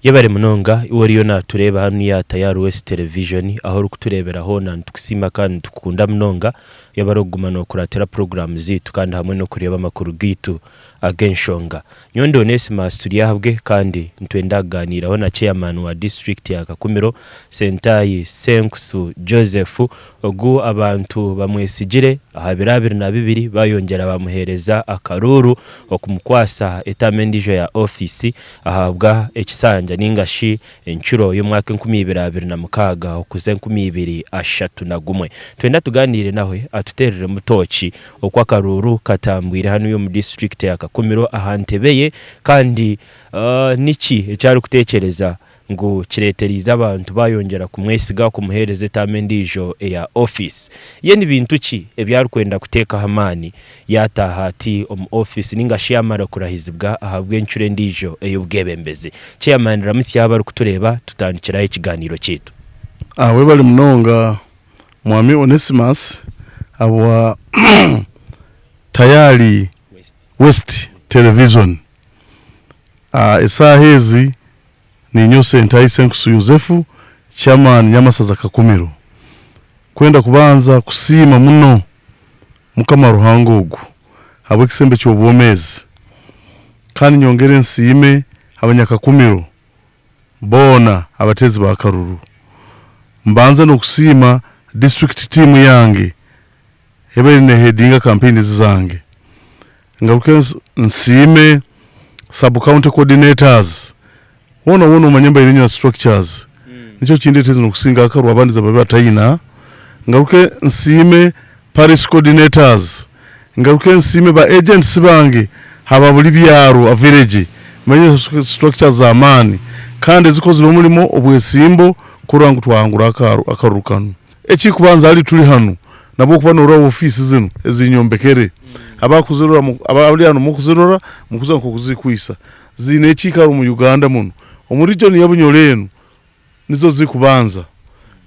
Yabare munonga iworiyo natureba hano ya Tayari West Television aho rukuturebera ho na tukusima kandi tukunda munonga yabarogumana kuratera program zitu kandi hamwe no kureba makuru gitu agenshonga nyondo Onesimus turiyahabwe kandi ntwendaganira ho na chairman wa district ya Kakumiro Sentayi Senkusu Joseph ogu abantu bamwesigire ahabirabiri na bibiri bayongera bamuhereza akaruru okumukwasa etamendijo ya office ahabwa ekisanja ningashi enchuro y'umwaka 2026 okuze 2031 twenda tuganire nawe atuterere mutochi okwa karuru katambwire hano yo mu district ya Kakumiro ahantebeye kandi niki ecyari kutekereza ngo kireteriza abantu bayongera kumwesiga kumuhereze tamendijo ya office ye ni bintu ki ebyari kwenda kuteka hamani yatahati office ningashi yamara kurahizibwa ahabwe enchure ndijo eyubgebembeze chairman Ramisi yabaru kutureba tutandikira ikiganiro cyetu we bali munonga mwami Onesimus abwa Tayari West Television esahezi ni Innocent Senkusu Yosefu chairman Nyamasaza Kakumiro kwenda kubanza kusima muno mukama ruhangogu habwe kisembe cy'obwomezi kandi nyongere nsime abanyakakumiro bona abatezi ba karuru mbanza no kusima district team yange hebere ne headinga campaign zange ngaruke nsime sub county coordinators wono manyamba irinya structures nicho kindeteze no kusinga akaru abandi zababe atayina ngaruke nsime parish coordinators ngaruke nsime ba agents bange haba buli byaro a village manye structures za amani kandi zikozwe umurimo obwesimbo kurangu twangura akarukano eki kubanza ali tuli hano nabo kubanura office zino ezinyombekere abakuzirora abali hano mukuzirora mukuza kuzikwisa zine ekikaro mu Uganda muno omurigion yabunyoreno nizo zikubanza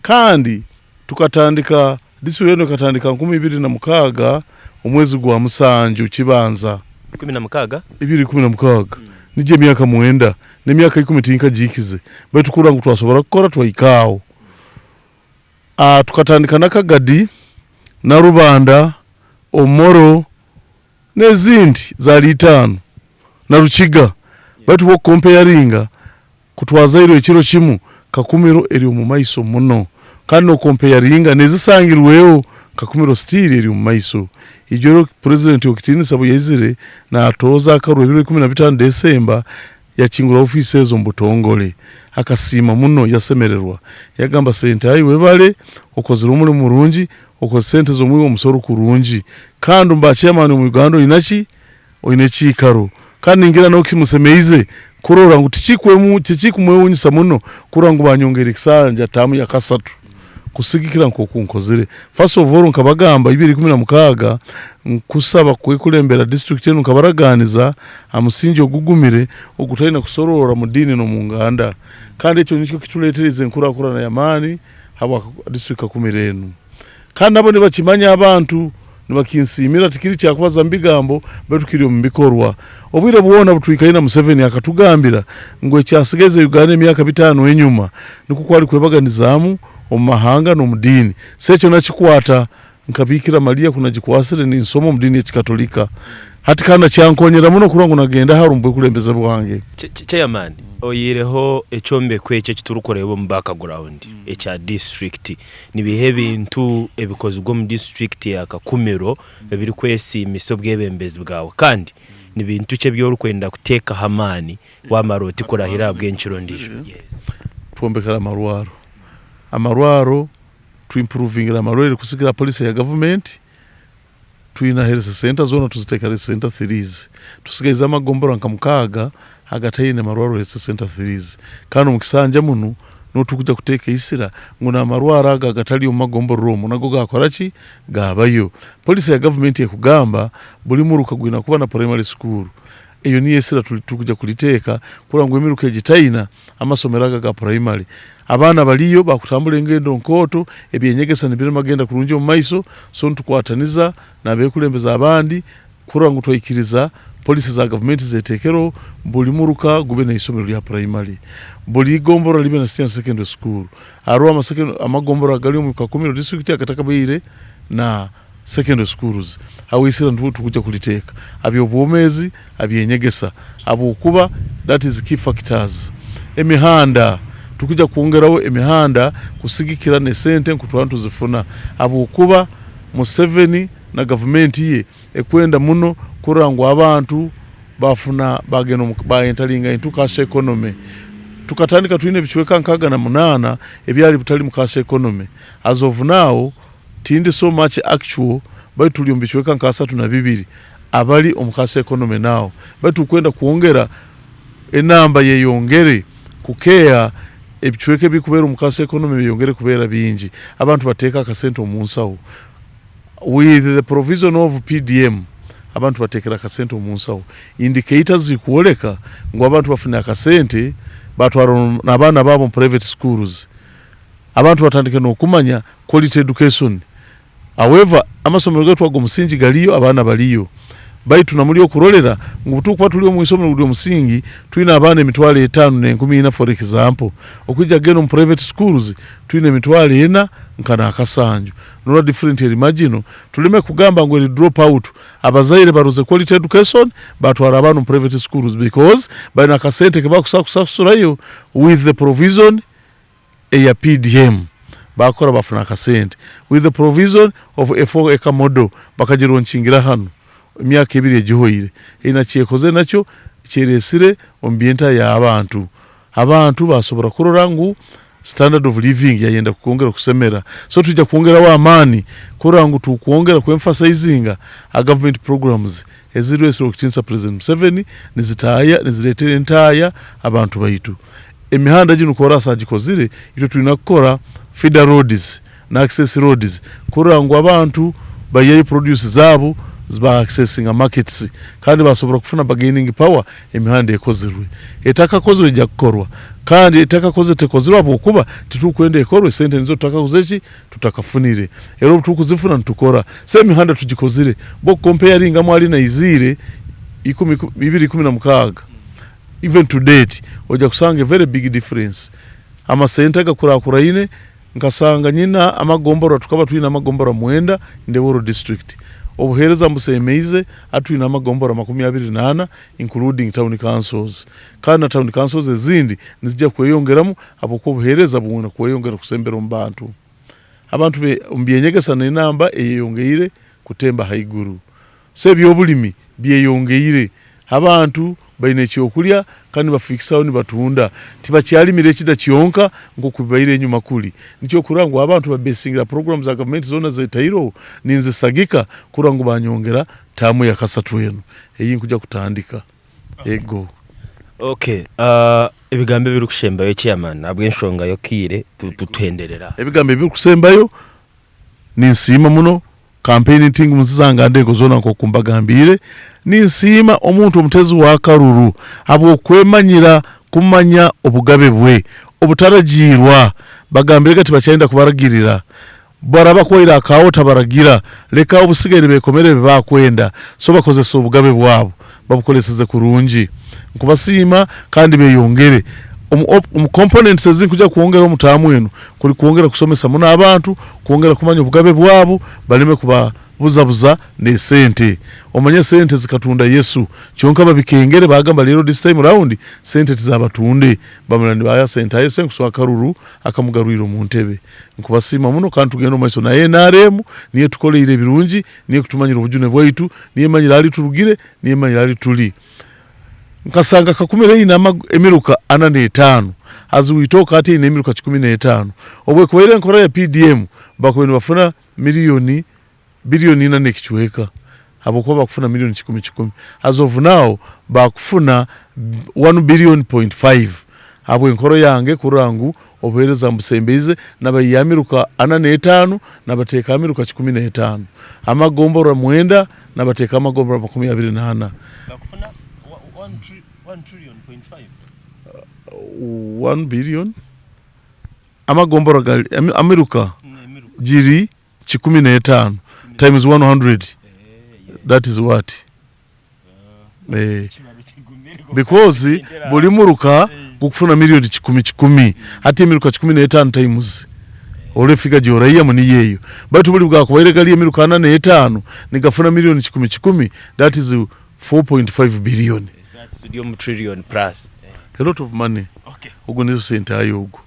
kandi tukatandika disuyeno katandika 2026 omwezi gwa musanju kibanza 2016 nije myaka mwenda ne myaka 10 tinka jikize baitu kurangu twasobora gukora twayikawo tukatandika nakagadi na Rubanda Omoro nezindi za litano na Ruchiga baitu bo comparinga kutwaza iro ekiro kimu Kakumiro eri mu maiso muno kandi no comparinga nezisangirweyo Kakumiro still eri mu maiso ijoro president Okitini Sabo yezire na atoza akarwebiro 15 December yakingura office ezo mbutongole akasima muno yasemererwa yagamba sente ayi webale okozira umuri murungi okoze sente zo mwiwo musoro kurungi kandi mba chairman mu Uganda inachi oinechi karo kandi ngira no kimusemeize kurora ngo tichikumwewunyisa muno kurango banyongera ikisanja tamu ya kasatu kusigikira nko kunkozire first of all nkabagamba 2016 nkusaba kwekulembera district yenu nkabaraganiza amusingi ogugumire ogutayina kusorora mu dini no mu Nganda kandi ekyo nikyo kituletereze nkura na yamani haba district Kakumirenu kandi abo nibakimanya abantu nibakinsimira tikiri cyakubaza mbigambo betukiri mu bikorwa obwire buona butwikaina mu 7 akatugambira ngo cyasigeze Uganda emyaka 5 enyuma nikukwali kwebaganizamu omahanga no mudini secho nachikwata nkabikira Maria kuna jikwasire ni nsomo mudini ya Katolika hati kana cyankonyera muno kurango nagenda harumbwe kulembeza bwange chairman oyireho echombe kweche kiturukorebo mu background echa district nibihe bintu ebikozwe mu district ya Kakumiro biri kwesi misobwebembezi bwawe kandi ni bintu cye byo rukwenda kuteka hamani wa maroti kurahira bwenchiro ndijo tuombekara amarwaro to improving la marwero kusikira police ya government tuina health center zona tuziteka health center 3 tusigaiza magombora nkamukaga agatayine marwaro health center 3 kandi mukisanja muno no tukuja kuteka isira nguna marwara agatali mu magomboro romo nago gakorachi gabayo police ya government yakugamba buli muruka gwina kuba na primary school iyo ni isira tukuja kuliteka kurango emiruka ejitayina amasomeraga ga primary abana baliyo bakutambula ngendo nkoto ebyenyegesa nibire magenda kurunje mu maiso so ntukwataniza na bekulembeza abandi kurangu twaikiriza police za government zetekero buli muruka gube na isomero lya primary buli gombora libe na senior secondary school arwa amagombora gali mu kakumiro district akataka bayire na secondary schools awisira ndutu kuja kuliteka abyo bwomezi abyenyegesa abo kuba that is key factors emihanda tukuja kuongeraho emihanda kusigikira ne sente kutwantu zifuna abo kuba Museveni na government ye ekwenda muno kurangwa abantu bafuna bageno bayentalinga into cash economy tukatandika tuine bichweka nkaga na munana ebyali butali mu cash economy as of now tindi so much actual bali tuliombichweka nkasa tuna bibiri abali omukase economy now bali kwenda kuongera enamba ye yongere kukea ebichweke bikubera omukase economy yongere kubera bingi abantu bateka akasente omunsawo with the provision of PDM abantu batekera akasente omunsawo indicators zikuoleka ngo abantu bafuna akasente batwara nabana babo mu private schools abantu batandike no kumanya quality education. However amasomero getu ago musingi galiyo abana baliyo bai tunamuli okurolera ngubutu kwa tulio mu isomero gulyo musingi tuina abana emitwale 5 ne 10 for example okujja geno mu private schools tuina emitwale 4 nkana akasanju no different imagine tulime kugamba ngo drop out abazaire baruze quality education batwara abana mu private schools because baina kasente ke bakusasurayo with the provision ya PDM bakora bafuna kasente with the provision of a4 eka model bakajironchingira hano myaka 2 ejihoire ina kyekoze nacho kyeresire ombienta ya abantu basobora kurorangu standard of living yayenda kuongera kusemera so tujja kuongera wa amani kurangu tukuongera ku emphasizing a government programs ezirwese okutinsa president Museveni niziletere entaya abantu baitu emihanda jinu kora sajikozire ito tulina kukora feeder roads na access roads kurangu abantu bayayi produce zabo ziba accessing a markets kandi basobora kufuna bargaining power emihanda ekozirwe etaka kozwe jya kukorwa kandi etaka koze tekozirwa bokuba titukwenda ekorwe sente nizo tutaka kuzechi tutakafunire ero tukuzifuna ntukora se emihanda tujikozire bo comparing amwali na izire 2016 even to date oja kusanga very big difference ama sente gakura ine nkasanga nyina amagombora tukaba tuina amagombora mwenda Ndeboro district obuhereza musemeize atuina amagombora 28 including town councils kana town councils ezindi nizija kweyongeramu aboko obuhereza bumuna kweyongera kusembera mbantu abantu be mbyenyegesa na namba eyongeire kutemba haiguru sebyo bulimi byeyongeire abantu baine kyokulya kandi bafikisao ni batunda tibakyalimire kida kiyonka ngo kubaire nyuma kuli nicho kurangu abantu babesingira programs za government zona za tairo ninze sagika kurangu banyongera tamu ya kasatu yenu eyi nkuja kutandika ego okay ebigambe biri kushemba yo chairman abwenshonga yo kire tutenderera ebigambe biri kusembayo ninsima muno campaign ting muzanga ndego zona nko kumbagambire ninsima omuntu omutezi wa karuru abo kwemanyira kumanya obugabe bwe obutaragirwa bagambire kati bacyenda kubaragirira baraba koira akawo tabaragira leka obusigere bekomere bakwenda so bakozesa obugabe bwabo babukoleseze kurungi nkubasima kandi beyongere components ezinkuja kuongera omutamu eno kuli kuongera kusomesa muna abantu kuongera kumanya obugabe bwabo balime kuba buzabuza ne sente omanye sente zikatunda Yesu kyonka babikengere bagamba lero this time round sente tizabatunde bamulani baya sente ayese kuswa karuru akamugarurira mu ntebe nkubasima muno kantu geno maiso na NRM niye tukoleire birungi niye kutumanyira obujune bwaitu niye manyira ali turugire niye manyira ali tuli nkasanga kakumere ina emiruka 45 azuitoka ati ina emiruka 15 obwe kubaire nkora ya PDM bakwene bafuna milioni bilioni 4 kichweka abokuba bakufuna milioni 10 as of now bakufuna 1 billion point 5 abo enkoro yange kurangu obuhereza mbusembeze nabayamiruka 45 nabateka amiruka 15 amagombora mwenda nabateka amagombora 28 bakufuna 1 trillion point 5 1 billion amagombora gali amiruka jiri 15 times 100 that is what because buli muruka gukufuna milioni 10 ate miruka 15 times ole fika joraiya muni yeyo batu buli bwa kubaireka miruka 45 nigafuna milioni 10 that is 4.5 billion trillion plus a lot of money. Okay, ugo nizo sente ayo ugo.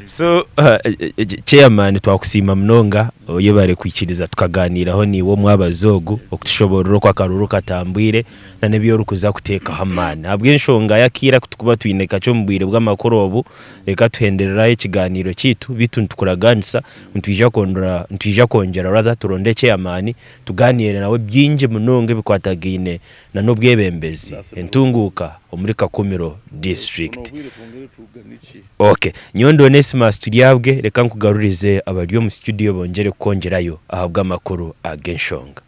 So chairman twakusima mnonga oyebare kwikiriza tukaganiraho niwo mwabazogu okutushobora kwa karuru katambwire na nebyo rukuza kuteka hamana abwenshonga yakira kutukuba twineka cyo mbwire bw'amakorobu reka tuhenderera ikiganiro kitu bitu ntukuraganisa ntwija kongera rather turonde chairman tuganire nawe byinje munonga bikwatagine na nobwebembezi entunguka omurika Kumiro district. Okay, Nyondo Onesimus turyabwe reka nkugarurize abaryo mu studio bongere kongerayo ahabwa makuru agenshonga.